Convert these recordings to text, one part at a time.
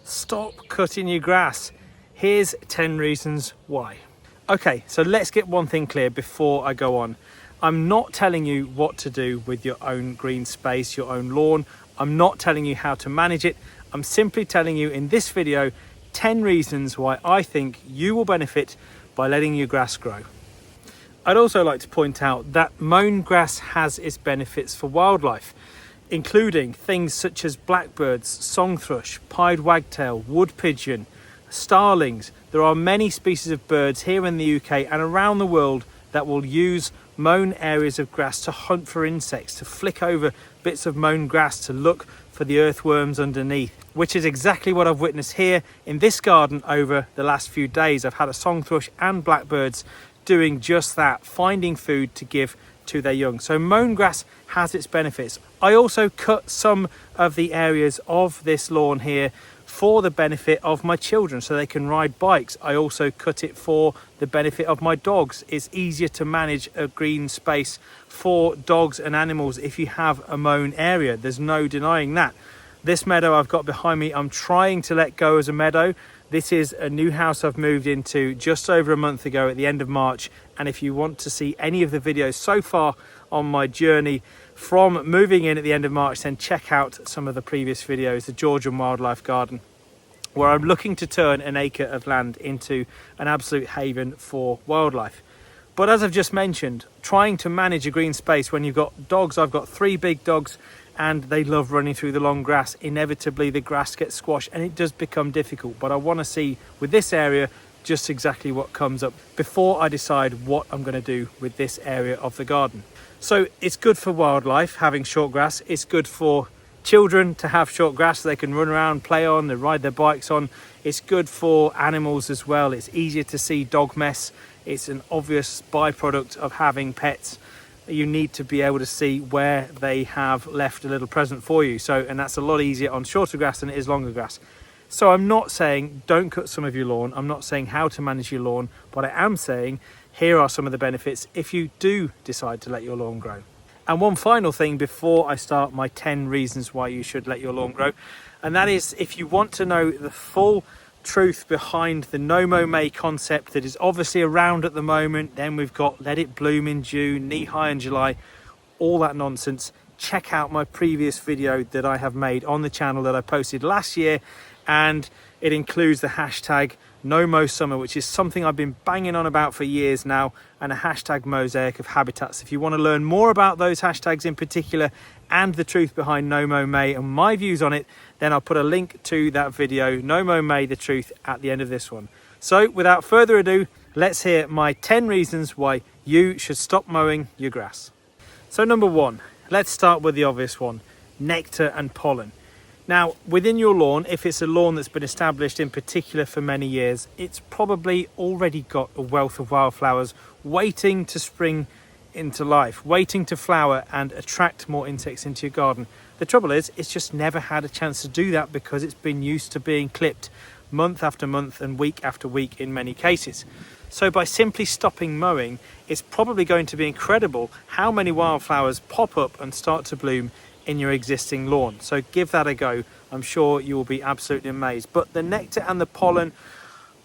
Stop cutting your grass. Here's 10 reasons why. Okay, so let's get one thing clear before I go on. I'm not telling you what to do with your own green space, your own lawn. I'm not telling you how to manage it. I'm simply telling you in this video 10 reasons why I think you will benefit by letting your grass grow. I'd also like to point out that mown grass has its benefits for wildlife, including things such as blackbirds, song thrush, pied wagtail, wood pigeon, starlings. There are many species of birds here in the UK and around the world that will use mown areas of grass to hunt for insects, to flick over bits of mown grass to look for the earthworms underneath, which is exactly what I've witnessed here in this garden over the last few days. I've had a song thrush and blackbirds doing just that, finding food to give to their young. So mown grass has its benefits. I also cut some of the areas of this lawn here for the benefit of my children so they can ride bikes. I also cut it for the benefit of my dogs. It's easier to manage a green space for dogs and animals if you have a mown area. There's no denying that. This meadow I've got behind me, I'm trying to let go as a meadow. This is a new house I've moved into just over a month ago at the end of March. And if you want to see any of the videos so far on my journey from moving in at the end of March, then check out some of the previous videos, the Georgian Wildlife Garden, where I'm looking to turn an acre of land into an absolute haven for wildlife. But as I've just mentioned, trying to manage a green space when you've got dogs, I've got 3 big dogs and they love running through the long grass. Inevitably the grass gets squashed and it does become difficult. But I want to see with this area just exactly what comes up before I decide what I'm going to do with this area of the garden. So it's good for wildlife having short grass. It's good for children to have short grass so they can run around, play on, they ride their bikes on. It's good for animals as well. It's easier to see dog mess. It's an obvious byproduct of having pets. You need to be able to see where they have left a little present for you. And that's a lot easier on shorter grass than it is longer grass. So I'm not saying don't cut some of your lawn. I'm not saying how to manage your lawn, but I am saying here are some of the benefits if you do decide to let your lawn grow. And one final thing before I start my 10 reasons why you should let your lawn grow, and that is if you want to know the full truth behind the no mow May concept that is obviously around at the moment, then we've got let it bloom in June, knee high in July, all that nonsense. Check out my previous video that I have made on the channel that I posted last year, and it includes the hashtag no mow summer, which is something I've been banging on about for years now, and a hashtag mosaic of habitats. If you want to learn more about those hashtags in particular and the truth behind no mow May and my views on it, then I'll put a link to that video, no mow May the truth, at the end of this one. So without further ado, let's hear my 10 reasons why you should stop mowing your grass. So number 1, let's start with the obvious one, nectar and pollen. Now, within your lawn, if it's a lawn that's been established in particular for many years, it's probably already got a wealth of wildflowers waiting to spring into life, waiting to flower and attract more insects into your garden. The trouble is, it's just never had a chance to do that because it's been used to being clipped month after month and week after week in many cases. So by simply stopping mowing, it's probably going to be incredible how many wildflowers pop up and start to bloom in your existing lawn. So give that a go. I'm sure you will be absolutely amazed. But the nectar and the pollen,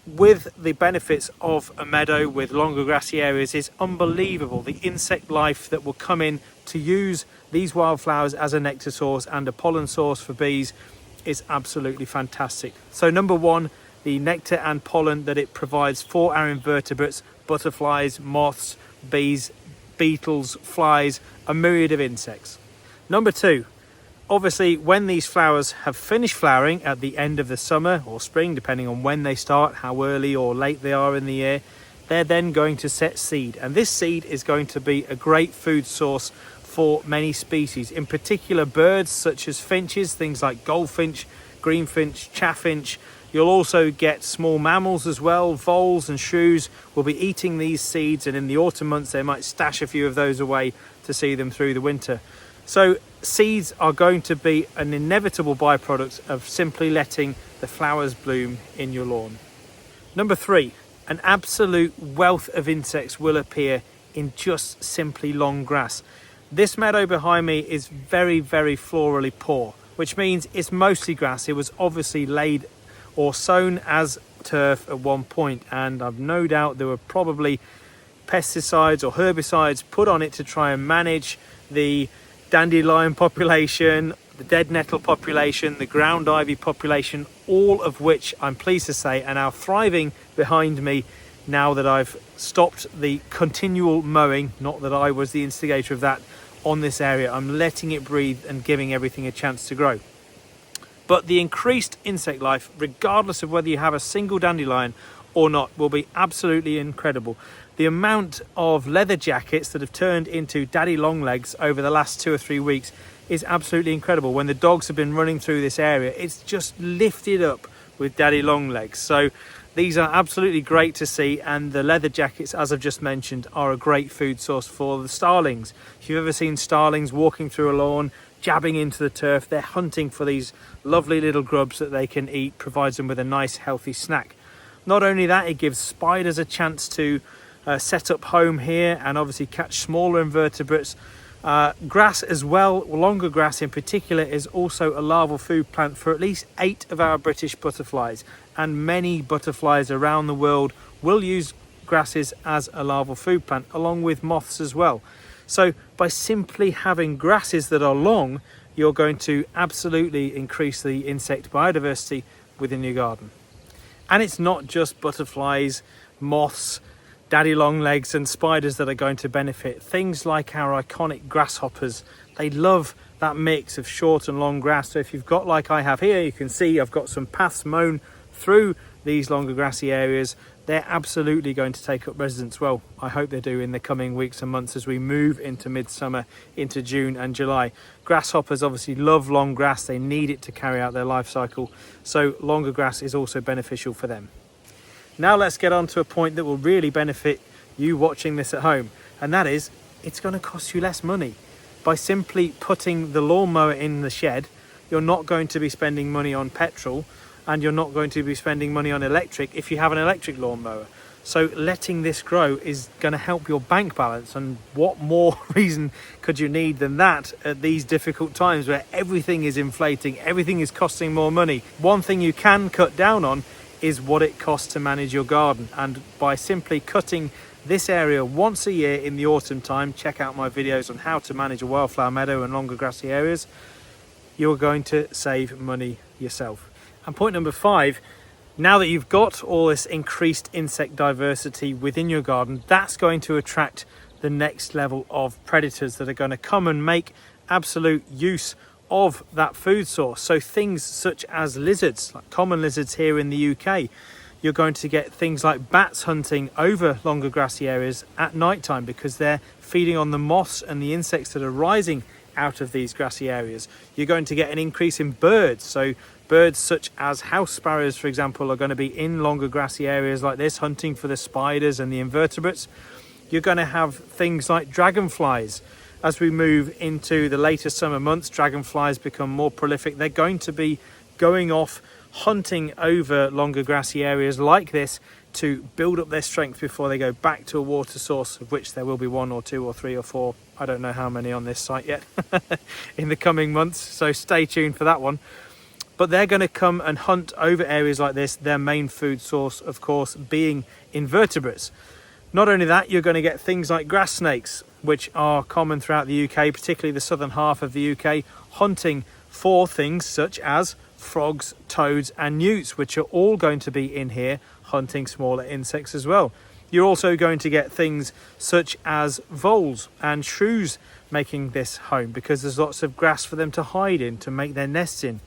with the benefits of a meadow with longer grassy areas, is unbelievable. The insect life that will come in to use these wildflowers as a nectar source and a pollen source for bees is absolutely fantastic. So number 1, the nectar and pollen that it provides for our invertebrates, butterflies, moths, bees, beetles, flies, a myriad of insects. Number 2, obviously when these flowers have finished flowering at the end of the summer or spring, depending on when they start, how early or late they are in the year, they're then going to set seed. And this seed is going to be a great food source for many species, in particular birds such as finches, things like goldfinch, greenfinch, chaffinch. You'll also get small mammals as well. Voles and shrews will be eating these seeds, and in the autumn months they might stash a few of those away to see them through the winter. So seeds are going to be an inevitable byproduct of simply letting the flowers bloom in your lawn. Number 3, an absolute wealth of insects will appear in just simply long grass. This meadow behind me is very, very florally poor, which means it's mostly grass. It was obviously laid or sown as turf at one point, and I've no doubt there were probably pesticides or herbicides put on it to try and manage the dandelion population, the dead nettle population, the ground ivy population, all of which I'm pleased to say are now thriving behind me now that I've stopped the continual mowing. Not that I was the instigator of that on this area. I'm letting it breathe and giving everything a chance to grow. But the increased insect life, regardless of whether you have a single dandelion or not, will be absolutely incredible. The amount of leather jackets that have turned into daddy long legs over the last 2 or 3 weeks is absolutely incredible. When the dogs have been running through this area, it's just lifted up with daddy long legs. So these are absolutely great to see, and the leather jackets, as I've just mentioned, are a great food source for the starlings. If you've ever seen starlings walking through a lawn, jabbing into the turf, they're hunting for these lovely little grubs that they can eat, provides them with a nice healthy snack. Not only that, it gives spiders a chance to set up home here and obviously catch smaller invertebrates. Grass as well, longer grass in particular, is also a larval food plant for at least 8 of our British butterflies, and many butterflies around the world will use grasses as a larval food plant, along with moths as well. So by simply having grasses that are long, you're going to absolutely increase the insect biodiversity within your garden. And it's not just butterflies, moths, daddy long legs and spiders that are going to benefit. Things like our iconic grasshoppers, they love that mix of short and long grass. So if you've got, like I have here, you can see I've got some paths mown through these longer grassy areas. They're absolutely going to take up residence. Well, I hope they do in the coming weeks and months as we move into midsummer, into June and July. Grasshoppers obviously love long grass. They need it to carry out their life cycle. So longer grass is also beneficial for them. Now let's get on to a point that will really benefit you watching this at home, and that is it's going to cost you less money. By simply putting the lawnmower in the shed, you're not going to be spending money on petrol, and you're not going to be spending money on electric if you have an electric lawnmower. So letting this grow is going to help your bank balance, and what more reason could you need than that at these difficult times where everything is inflating, everything is costing more money. One thing you can cut down on is what it costs to manage your garden, and by simply cutting this area once a year in the autumn time, check out my videos on how to manage a wildflower meadow and longer grassy areas, you're going to save money yourself. And point number 5, now that you've got all this increased insect diversity within your garden, that's going to attract the next level of predators that are going to come and make absolute use of that food source. So things such as lizards, like common lizards here in the UK, you're going to get things like bats hunting over longer grassy areas at night time because they're feeding on the moths and the insects that are rising out of these grassy areas. You're going to get an increase in birds. So birds such as house sparrows, for example, are going to be in longer grassy areas like this, hunting for the spiders and the invertebrates. You're going to have things like dragonflies. As we move into the later summer months, dragonflies become more prolific. They're going to be going off hunting over longer grassy areas like this to build up their strength before they go back to a water source, of which there will be 1 or 2 or 3 or 4. I don't know how many on this site yet in the coming months, so stay tuned for that one. But they're going to come and hunt over areas like this, their main food source, of course, being invertebrates. Not only that, you're going to get things like grass snakes, which are common throughout the UK, particularly the southern half of the UK, hunting for things such as frogs, toads and newts, which are all going to be in here hunting smaller insects as well. You're also going to get things such as voles and shrews making this home because there's lots of grass for them to hide in, to make their nests in.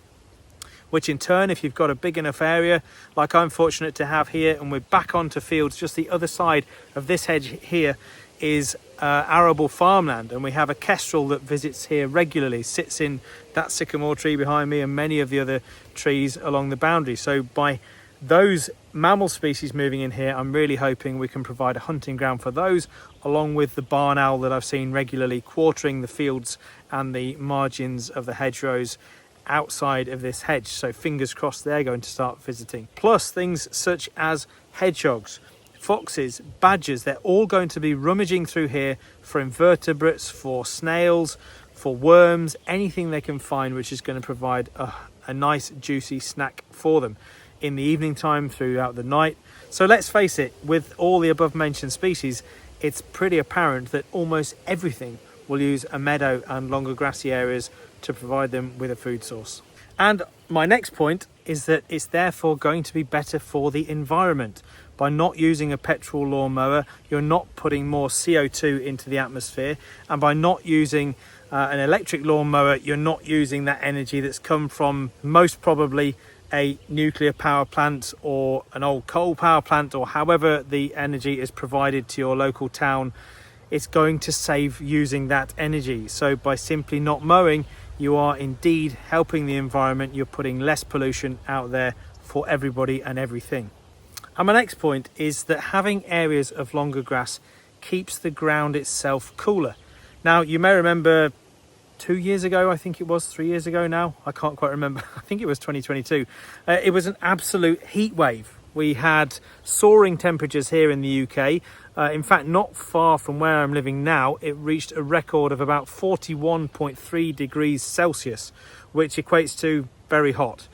Which in turn, if you've got a big enough area, like I'm fortunate to have here, and we're back onto fields, just the other side of this hedge here is arable farmland, and we have a kestrel that visits here regularly, sits in that sycamore tree behind me and many of the other trees along the boundary. So by those mammal species moving in here, I'm really hoping we can provide a hunting ground for those, along with the barn owl that I've seen regularly quartering the fields and the margins of the hedgerows outside of this hedge. So fingers crossed they're going to start visiting. Plus things such as hedgehogs, foxes, badgers, they're all going to be rummaging through here for invertebrates, for snails, for worms, anything they can find which is going to provide a nice juicy snack for them. in the evening time throughout the night. So let's face it, with all the above mentioned species, it's pretty apparent that almost everything will use a meadow and longer grassy areas to provide them with a food source. And my next point is that it's therefore going to be better for the environment. By not using a petrol lawnmower, you're not putting more CO2 into the atmosphere, and by not using an electric lawnmower, you're not using that energy that's come from most probably a nuclear power plant or an old coal power plant, or however the energy is provided to your local town. It's going to save using that energy. So by simply not mowing, you are indeed helping the environment. You're putting less pollution out there for everybody and everything. And my next point is that having areas of longer grass keeps the ground itself cooler. Now, you may remember 2 years ago, I think it was 3 years ago now, I can't quite remember, I think it was 2022, it was an absolute heat wave. We had soaring temperatures here in the UK. In fact, not far from where I'm living now, it reached a record of about 41.3 degrees Celsius, which equates to very hot.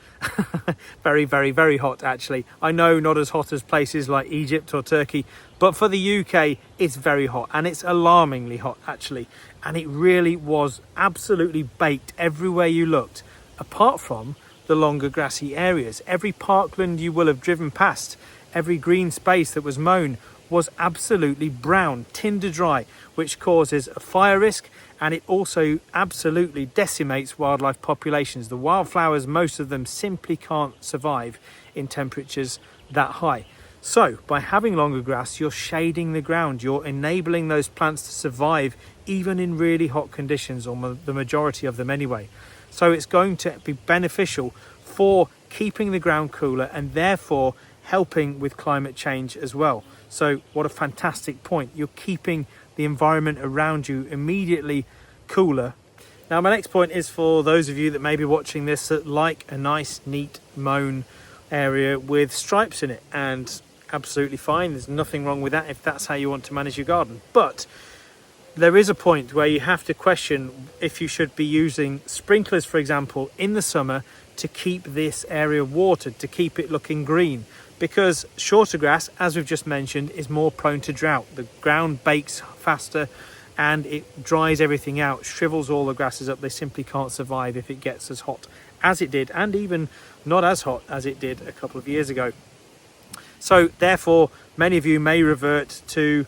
Very, very, very hot, actually. I know not as hot as places like Egypt or Turkey, but for the UK, it's very hot, and it's alarmingly hot, actually. And it really was absolutely baked everywhere you looked, apart from the longer grassy areas. Every parkland you will have driven past, every green space that was mown was absolutely brown, tinder dry, which causes a fire risk, and it also absolutely decimates wildlife populations. The wildflowers, most of them simply can't survive in temperatures that high. So by having longer grass, you're shading the ground, you're enabling those plants to survive even in really hot conditions, or the majority of them anyway. So it's going to be beneficial for keeping the ground cooler and therefore helping with climate change as well. So what a fantastic point. You're keeping the environment around you immediately cooler. Now my next point is for those of you that may be watching this that like a nice, neat, mown area with stripes in it, and absolutely fine, there's nothing wrong with that if that's how you want to manage your garden. But there is a point where you have to question if you should be using sprinklers, for example, in the summer to keep this area watered, to keep it looking green. Because shorter grass, as we've just mentioned, is more prone to drought. The ground bakes faster and it dries everything out, shrivels all the grasses up. They simply can't survive if it gets as hot as it did, and even not as hot as it did a couple of years ago. So therefore, many of you may revert to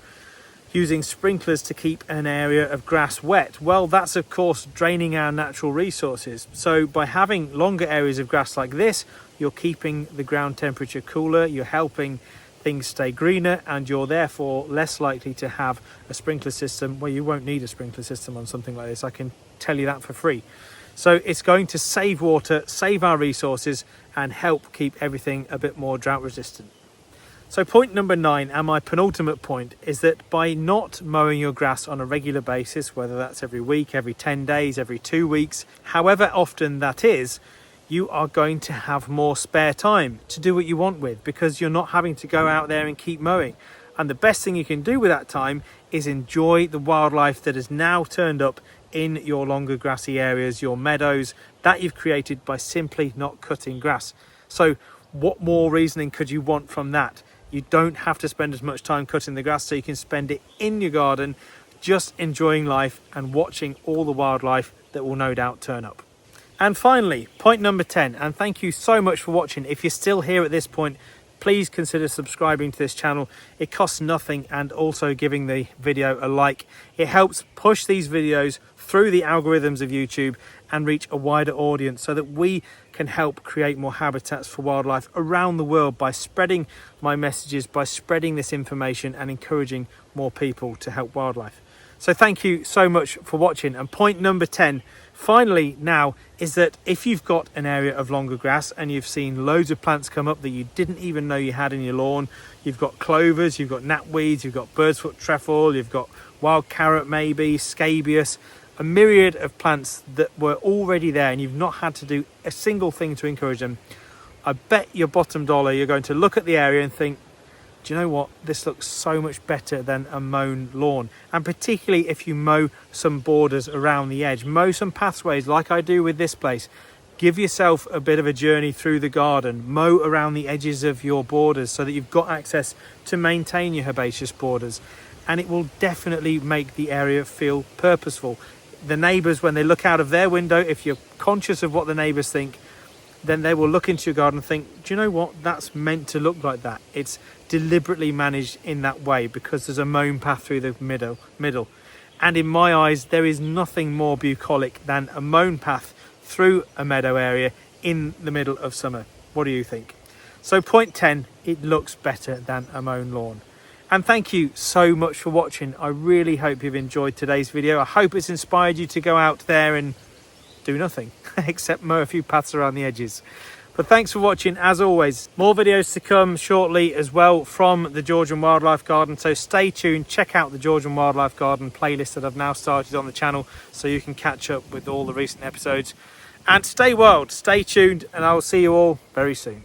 using sprinklers to keep an area of grass wet. Well, that's of course draining our natural resources. So by having longer areas of grass like this, you're keeping the ground temperature cooler, you're helping things stay greener, and you're therefore less likely to have a sprinkler system. Well, you won't need a sprinkler system on something like this, I can tell you that for free. So it's going to save water, save our resources, and help keep everything a bit more drought resistant. So point number 9, and my penultimate point, is that by not mowing your grass on a regular basis, whether that's every week, every 10 days, every 2 weeks, however often that is, you are going to have more spare time to do what you want with, because you're not having to go out there and keep mowing. And the best thing you can do with that time is enjoy the wildlife that has now turned up in your longer grassy areas, your meadows, that you've created by simply not cutting grass. So what more reasoning could you want from that? You don't have to spend as much time cutting the grass, so you can spend it in your garden just enjoying life and watching all the wildlife that will no doubt turn up. And finally, point number 10, and thank you so much for watching. If you're still here at this point, please consider subscribing to this channel. It costs nothing, and also giving the video a like. It helps push these videos through the algorithms of YouTube and reach a wider audience, so that we can help create more habitats for wildlife around the world by spreading my messages, by spreading this information and encouraging more people to help wildlife. So thank you so much for watching. And point number 10, finally now, is that if you've got an area of longer grass and you've seen loads of plants come up that you didn't even know you had in your lawn, you've got clovers, you've got knapweeds, you've got bird's foot trefoil, you've got wild carrot maybe, scabious, a myriad of plants that were already there and you've not had to do a single thing to encourage them, I bet your bottom dollar you're going to look at the area and think, do you know what, this looks so much better than a mown lawn. And particularly if you mow some borders around the edge, mow some pathways like I do with this place, Give yourself a bit of a journey through the garden, mow around the edges of your borders so that you've got access to maintain your herbaceous borders, and it will definitely make the area feel purposeful. The neighbours, when they look out of their window, if you're conscious of what the neighbours think, then they will look into your garden and think, do you know what, that's meant to look like that. It's deliberately managed in that way because there's a mown path through the middle. And in my eyes, there is nothing more bucolic than a mown path through a meadow area in the middle of summer. What do you think? So point 10, it looks better than a mown lawn. And thank you so much for watching. I really hope you've enjoyed today's video. I hope it's inspired you to go out there and do nothing except mow a few paths around the edges. But thanks for watching. As always, more videos to come shortly as well from the Georgian Wildlife Garden, so stay tuned. Check out the Georgian Wildlife Garden playlist that I've now started on the channel so you can catch up with all the recent episodes. And stay wild, stay tuned, and I will see you all very soon.